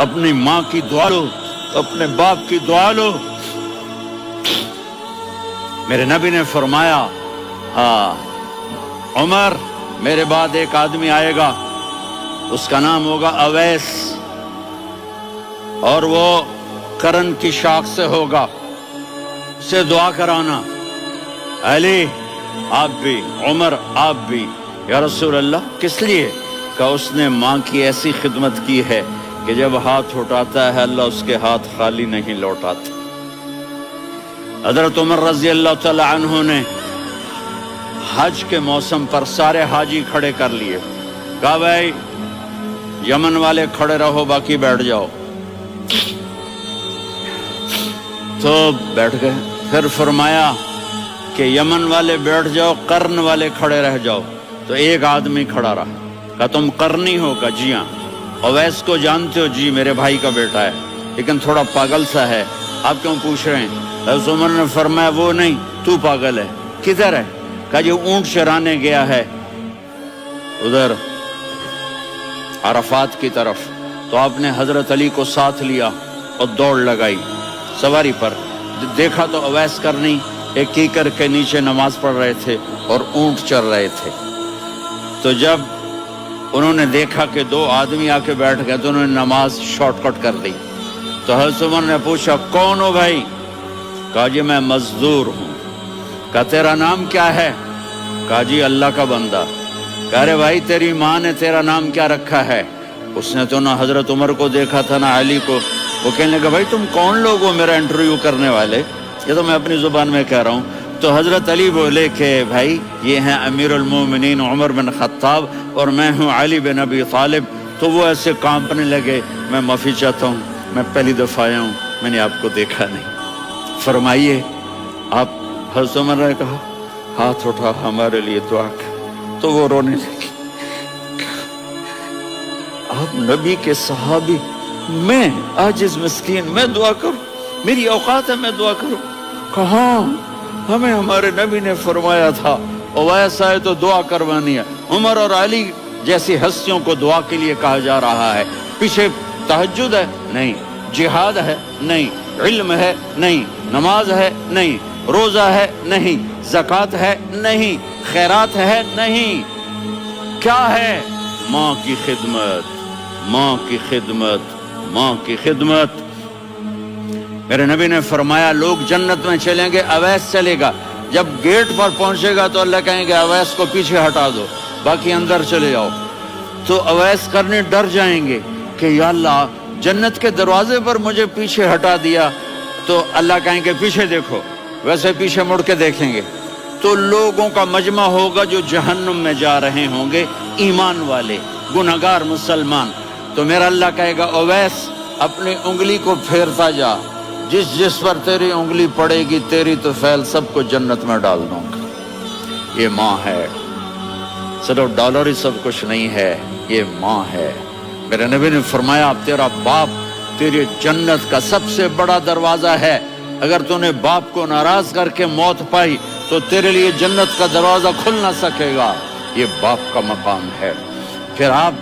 اپنی ماں کی دعا لو، اپنے باپ کی دعا لو۔ میرے نبی نے فرمایا عمر میرے بعد ایک آدمی آئے گا، اس کا نام ہوگا اویس، اور وہ کرن کی شاخ سے ہوگا، اسے دعا کرانا۔ علی آپ بھی، عمر آپ بھی۔ یا رسول اللہ کس لیے؟ کہ اس نے ماں کی ایسی خدمت کی ہے کہ جب ہاتھ اٹھاتا ہے اللہ اس کے ہاتھ خالی نہیں لوٹاتا۔ حضرت عمر رضی اللہ تعالی عنہ نے حج کے موسم پر سارے حاجی کھڑے کر لیے، کہا بھائی یمن والے کھڑے رہو، باقی بیٹھ جاؤ۔ تو بیٹھ گئے۔ پھر فرمایا کہ یمن والے بیٹھ جاؤ، قرن والے کھڑے رہ جاؤ۔ تو ایک آدمی کھڑا رہا، کہا تم قرنی ہو؟ کہا جی ہاں۔ اویس کو جانتے ہو؟ جی میرے بھائی کا بیٹا ہے، لیکن تھوڑا پاگل سا ہے، آپ کیوں پوچھ رہے ہیں؟ حضرت عمر نے فرمایا وہ نہیں، تو پاگل ہے۔ کدھر ہے؟ کہا جی اونٹ چرانے گیا ہے ادھر عرفات کی طرف۔ تو آپ نے حضرت علی کو ساتھ لیا اور دوڑ لگائی سواری پر۔ دیکھا تو اویس کرنی ایک کیکر کے نیچے نماز پڑھ رہے تھے اور اونٹ چر رہے تھے۔ تو جب انہوں نے دیکھا کہ دو آدمی آ کے بیٹھ گئے تو انہوں نے نماز شارٹ کٹ کر دی۔ تو حضرت عمر نے پوچھا کون ہو بھائی؟ کہا جی میں مزدور ہوں۔ کہا تیرا نام کیا ہے؟ کہا جی اللہ کا بندہ۔ کہا رے بھائی تیری ماں نے تیرا نام کیا رکھا ہے؟ اس نے تو نہ حضرت عمر کو دیکھا تھا نہ علی کو۔ وہ کہنے لگا بھائی تم کون لوگ ہو میرا انٹرویو کرنے والے؟ یہ تو میں اپنی زبان میں کہہ رہا ہوں۔ تو حضرت علی بولے کہ بھائی یہ ہیں امیر المومنین عمر بن خطاب اور میں ہوں علی بن ابی طالب۔ تو وہ ایسے کانپنے لگے، میں معافی چاہتا ہوں، میں پہلی دفعہ آیا ہوں، میں نے آپ کو دیکھا نہیں، فرمائیے آپ۔ حضرت عمر نے کہا ہاتھ اٹھا ہمارے لیے دعا کر۔ تو وہ رونے لگی، آپ نبی کے صحابی، میں عاجز مسکین میں دعا کروں؟ میری اوقات ہے میں دعا کروں؟ کہاں، ہمیں ہمارے نبی نے فرمایا تھا اویس آئے تو دعا کروانی ہے۔ عمر اور علی جیسی ہستیوں کو دعا کے لیے کہا جا رہا ہے۔ پیچھے تہجد ہے؟ نہیں۔ جہاد ہے؟ نہیں۔ علم ہے؟ نہیں۔ نماز ہے؟ نہیں۔ روزہ ہے؟ نہیں۔ زکوٰۃ ہے؟ نہیں۔ خیرات ہے؟ نہیں۔ کیا ہے؟ ماں کی خدمت، ماں کی خدمت، ماں کی خدمت۔ میرے نبی نے فرمایا لوگ جنت میں چلیں گے، اویس چلے گا، جب گیٹ پر پہنچے گا تو اللہ کہیں گے اویس کو پیچھے ہٹا دو، باقی اندر چلے جاؤ۔ تو اویس کرنے ڈر جائیں گے کہ یا اللہ جنت کے دروازے پر مجھے پیچھے ہٹا دیا۔ تو اللہ کہیں گے پیچھے دیکھو، ویسے پیچھے مڑ کے دیکھیں گے تو لوگوں کا مجمع ہوگا جو جہنم میں جا رہے ہوں گے، ایمان والے، گنہگار مسلمان۔ تو میرا اللہ کہے گا اویس اپنی انگلی کو پھیرتا جا، جس جس پر تیری انگلی پڑے گی تیری تو فیل سب کو جنت میں ڈال دوں گا۔ یہ ماں ہے، صرف ڈالر ہی سب کچھ نہیں ہے، یہ ماں ہے۔ میرے نبی نے فرمایا اب تیرا باپ تیری جنت کا سب سے بڑا دروازہ ہے، اگر تو نے باپ کو ناراض کر کے موت پائی تو تیرے لیے جنت کا دروازہ کھل نہ سکے گا۔ یہ باپ کا مقام ہے۔ پھر آپ